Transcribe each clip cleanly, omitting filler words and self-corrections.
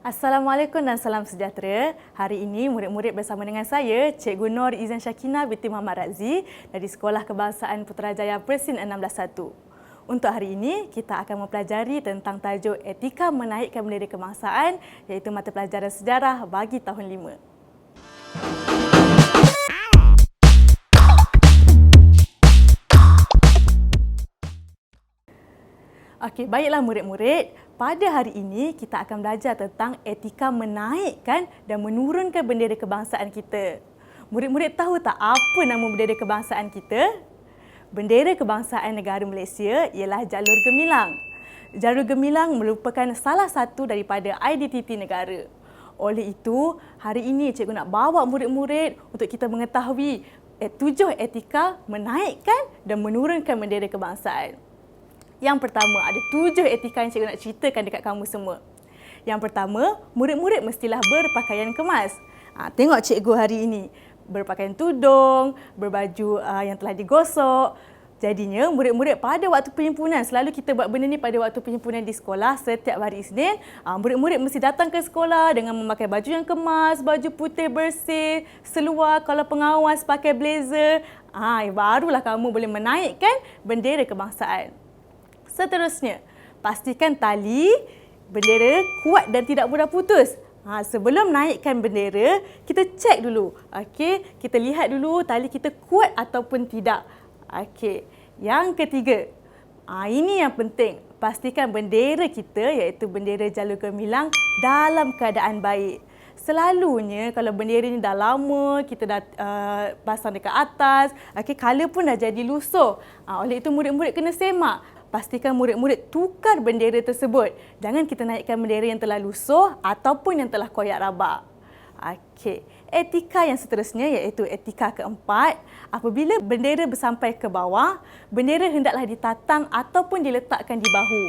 Assalamualaikum dan salam sejahtera. Hari ini murid-murid bersama dengan saya, Cikgu Nur Izan Syakina binti Muhammad Razi dari Sekolah Kebangsaan Putrajaya Persin 161. Untuk hari ini, kita akan mempelajari tentang tajuk Etika Menaikkan Bendera Kebangsaan iaitu mata pelajaran sejarah bagi tahun 5. Okey, baiklah murid-murid. Pada hari ini, kita akan belajar tentang etika menaikkan dan menurunkan bendera kebangsaan kita. Murid-murid tahu tak apa nama bendera kebangsaan kita? Bendera kebangsaan negara Malaysia ialah jalur gemilang. Jalur gemilang merupakan salah satu daripada identiti negara. Oleh itu, hari ini cikgu nak bawa murid-murid untuk kita mengetahui 7 etika menaikkan dan menurunkan bendera kebangsaan. Yang pertama, ada 7 etika yang cikgu nak ceritakan dekat kamu semua. Yang pertama, murid-murid mestilah berpakaian kemas. Tengok cikgu hari ini. Berpakaian tudung, berbaju yang telah digosok. Jadinya, murid-murid pada waktu perhimpunan, selalu kita buat benda ni pada waktu perhimpunan di sekolah setiap hari Isnin. Murid-murid mesti datang ke sekolah dengan memakai baju yang kemas, baju putih bersih, seluar, kalau pengawas pakai blazer. Barulah kamu boleh menaikkan bendera kebangsaan. Seterusnya, pastikan tali bendera kuat dan tidak mudah putus. Sebelum naikkan bendera, kita cek dulu. Okey, kita lihat dulu tali kita kuat ataupun tidak. Okey, yang ketiga. Ini yang penting. Pastikan bendera kita iaitu bendera jalur gemilang dalam keadaan baik. Selalunya kalau bendera ni dah lama, kita dah pasang dekat atas, color pun dah jadi lusuh. Oleh itu murid-murid kena semak. Pastikan murid-murid tukar bendera tersebut. Jangan kita naikkan bendera yang telah lusuh ataupun yang telah koyak rabak. Okey. Etika yang seterusnya iaitu etika keempat. Apabila bendera bersampai ke bawah, bendera hendaklah ditatang ataupun diletakkan di bahu.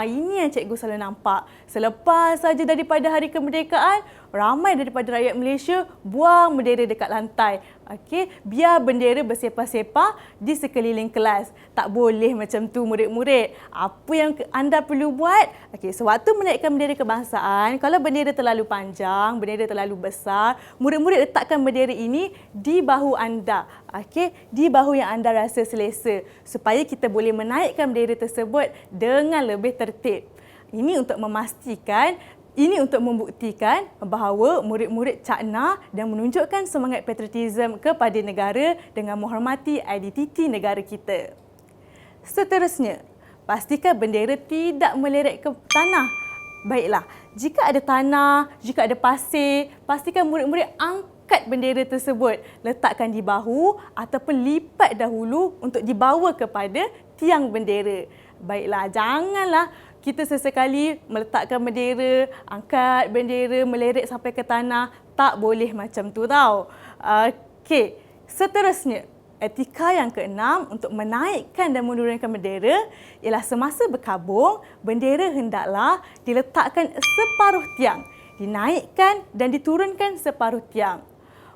Ini yang cikgu selalu nampak. Selepas saja daripada hari kemerdekaan, ramai daripada rakyat Malaysia buang bendera dekat lantai. Okey, biar bendera bersepah-sepah di sekeliling kelas. Tak boleh macam tu murid-murid. Apa yang anda perlu buat? Okey, sewaktu menaikkan bendera kebangsaan, kalau bendera terlalu panjang, bendera terlalu besar, murid-murid letakkan bendera ini di bahu anda. Okey, di bahu yang anda rasa selesa supaya kita boleh menaikkan bendera tersebut dengan lebih tertib. Ini untuk membuktikan bahawa murid-murid cakna dan menunjukkan semangat patriotisme kepada negara dengan menghormati identiti negara kita. Seterusnya, pastikan bendera tidak meleret ke tanah. Baiklah, jika ada tanah, jika ada pasir, pastikan murid-murid angkat bendera tersebut, letakkan di bahu ataupun lipat dahulu untuk dibawa kepada tiang bendera. Baiklah, janganlah kita sesekali meletakkan bendera, angkat bendera, meleret sampai ke tanah. Tak boleh macam tu tau. Okey, seterusnya, etika yang keenam untuk menaikkan dan menurunkan bendera ialah semasa berkabung, bendera hendaklah diletakkan separuh tiang, dinaikkan dan diturunkan separuh tiang.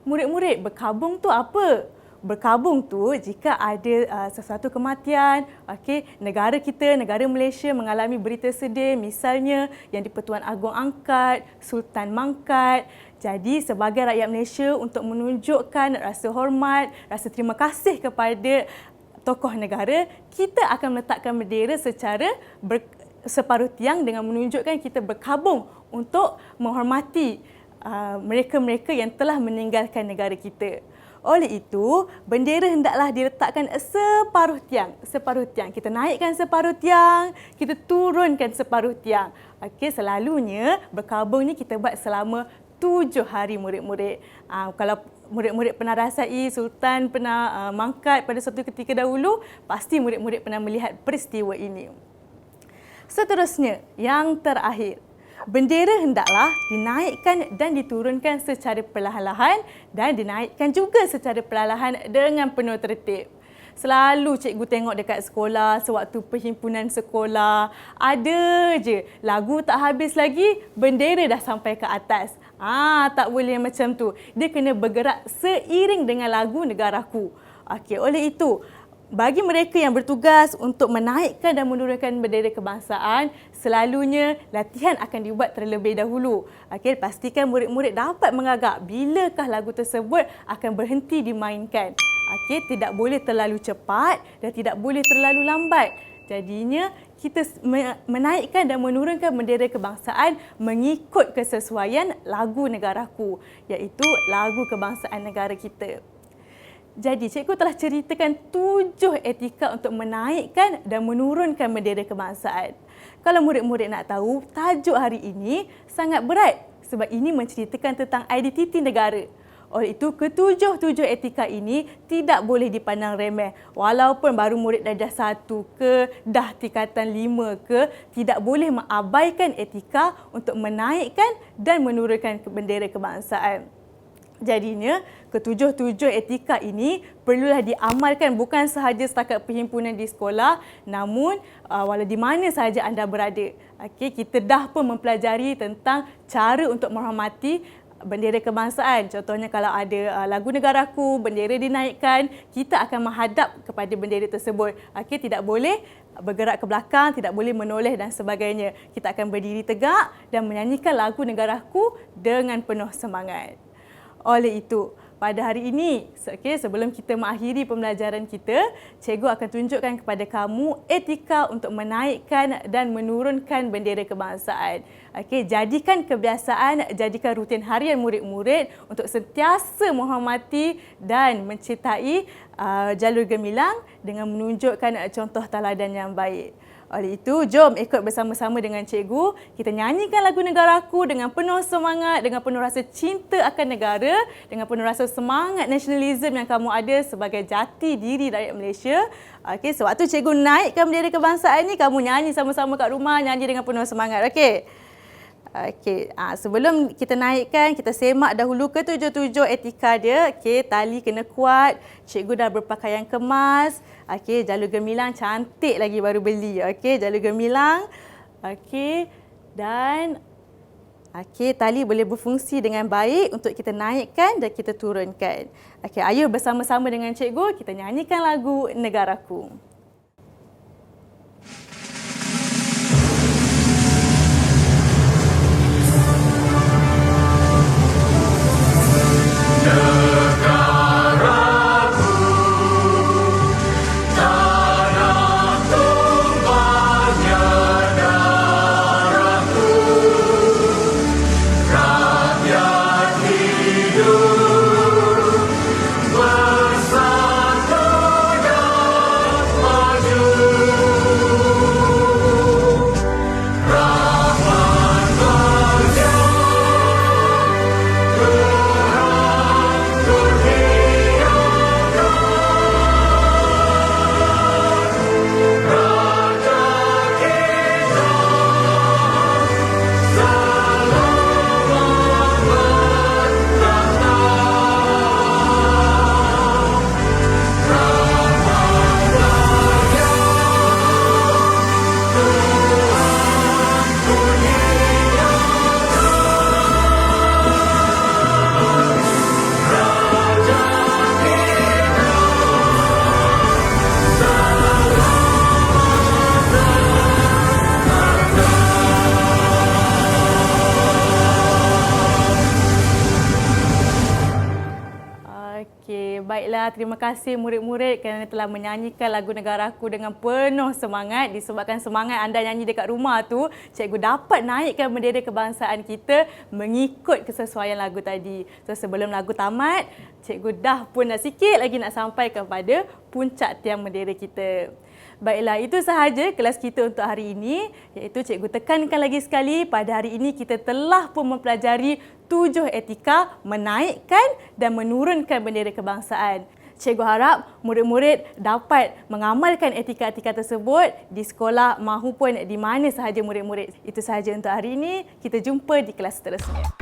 Murid-murid, berkabung tu apa? Berkabung tu jika ada sesuatu kematian, negara kita, negara Malaysia mengalami berita sedih, misalnya yang di-Pertuan Agong angkat, Sultan mangkat. Jadi sebagai rakyat Malaysia untuk menunjukkan rasa hormat, rasa terima kasih kepada tokoh negara, kita akan meletakkan bendera secara separuh tiang dengan menunjukkan kita berkabung untuk menghormati mereka-mereka yang telah meninggalkan negara kita. Oleh itu, bendera hendaklah diletakkan separuh tiang. Separuh tiang. Kita naikkan separuh tiang, kita turunkan separuh tiang. Selalunya berkabung ni kita buat selama 7 hari murid-murid. Kalau murid-murid pernah rasai Sultan pernah mangkat pada suatu ketika dahulu, pasti murid-murid pernah melihat peristiwa ini. Seterusnya, yang terakhir. Bendera hendaklah dinaikkan dan diturunkan secara perlahan-lahan dan dinaikkan juga secara perlahan dengan penuh tertib. Selalu cikgu tengok dekat sekolah, sewaktu perhimpunan sekolah, ada je lagu tak habis lagi, bendera dah sampai ke atas. Tak boleh macam tu. Dia kena bergerak seiring dengan lagu negaraku. Oleh itu, Bagi mereka yang bertugas untuk menaikkan dan menurunkan bendera kebangsaan, selalunya latihan akan dibuat terlebih dahulu. Okey, pastikan murid-murid dapat mengagak bilakah lagu tersebut akan berhenti dimainkan. Okey, tidak boleh terlalu cepat dan tidak boleh terlalu lambat. Jadinya, kita menaikkan dan menurunkan bendera kebangsaan mengikut kesesuaian lagu negaraku, iaitu lagu kebangsaan negara kita. Jadi, cikgu telah ceritakan 7 etika untuk menaikkan dan menurunkan bendera kebangsaan. Kalau murid-murid nak tahu, tajuk hari ini sangat berat sebab ini menceritakan tentang identiti negara. Oleh itu, ketujuh etika ini tidak boleh dipandang remeh. Walaupun baru murid darjah 1 ke, dah tingkatan 5 ke, tidak boleh mengabaikan etika untuk menaikkan dan menurunkan bendera kebangsaan. Jadinya, ketujuh etika ini perlulah diamalkan bukan sahaja setakat perhimpunan di sekolah, namun walau di mana sahaja anda berada. Okey, kita dah pun mempelajari tentang cara untuk menghormati bendera kebangsaan. Contohnya kalau ada lagu negaraku, bendera dinaikkan, kita akan menghadap kepada bendera tersebut. Okey, tidak boleh bergerak ke belakang, tidak boleh menoleh dan sebagainya. Kita akan berdiri tegak dan menyanyikan lagu negaraku dengan penuh semangat. Oleh itu, pada hari ini, sebelum kita mengakhiri pembelajaran kita, cikgu akan tunjukkan kepada kamu etika untuk menaikkan dan menurunkan bendera kebangsaan. Okey, jadikan kebiasaan, jadikan rutin harian murid-murid untuk sentiasa menghormati dan mencintai jalur gemilang dengan menunjukkan contoh teladan yang baik. Oleh itu, jom ikut bersama-sama dengan cikgu. Kita nyanyikan lagu negaraku dengan penuh semangat, dengan penuh rasa cinta akan negara, dengan penuh rasa semangat nasionalisme yang kamu ada sebagai jati diri rakyat Malaysia. Okey, sewaktu cikgu naikkan bendera kebangsaan ni, kamu nyanyi sama-sama kat rumah, nyanyi dengan penuh semangat. Okey. Okey, sebelum kita naikkan, kita semak dahulu ketujuh etika dia. Okey, tali kena kuat, cikgu dah berpakaian kemas. Okey, jalur gemilang cantik lagi baru beli. Okey, jalur gemilang. Okey, dan okey, tali boleh berfungsi dengan baik untuk kita naikkan dan kita turunkan. Okey, ayo bersama-sama dengan cikgu kita nyanyikan lagu Negaraku. Baiklah, terima kasih murid-murid kerana telah menyanyikan lagu negaraku dengan penuh semangat. Disebabkan semangat anda nyanyi dekat rumah tu, cikgu dapat naikkan bendera kebangsaan kita mengikut kesesuaian lagu tadi. So sebelum lagu tamat, cikgu dah sikit lagi nak sampai kepada puncak tiang bendera kita. Baiklah, itu sahaja kelas kita untuk hari ini. Iaitu cikgu tekankan lagi sekali, pada hari ini kita telah pun mempelajari 7 etika menaikkan dan menurunkan bendera kebangsaan. Cikgu harap murid-murid dapat mengamalkan etika-etika tersebut di sekolah mahupun di mana sahaja murid-murid. Itu sahaja untuk hari ini. Kita jumpa di kelas seterusnya.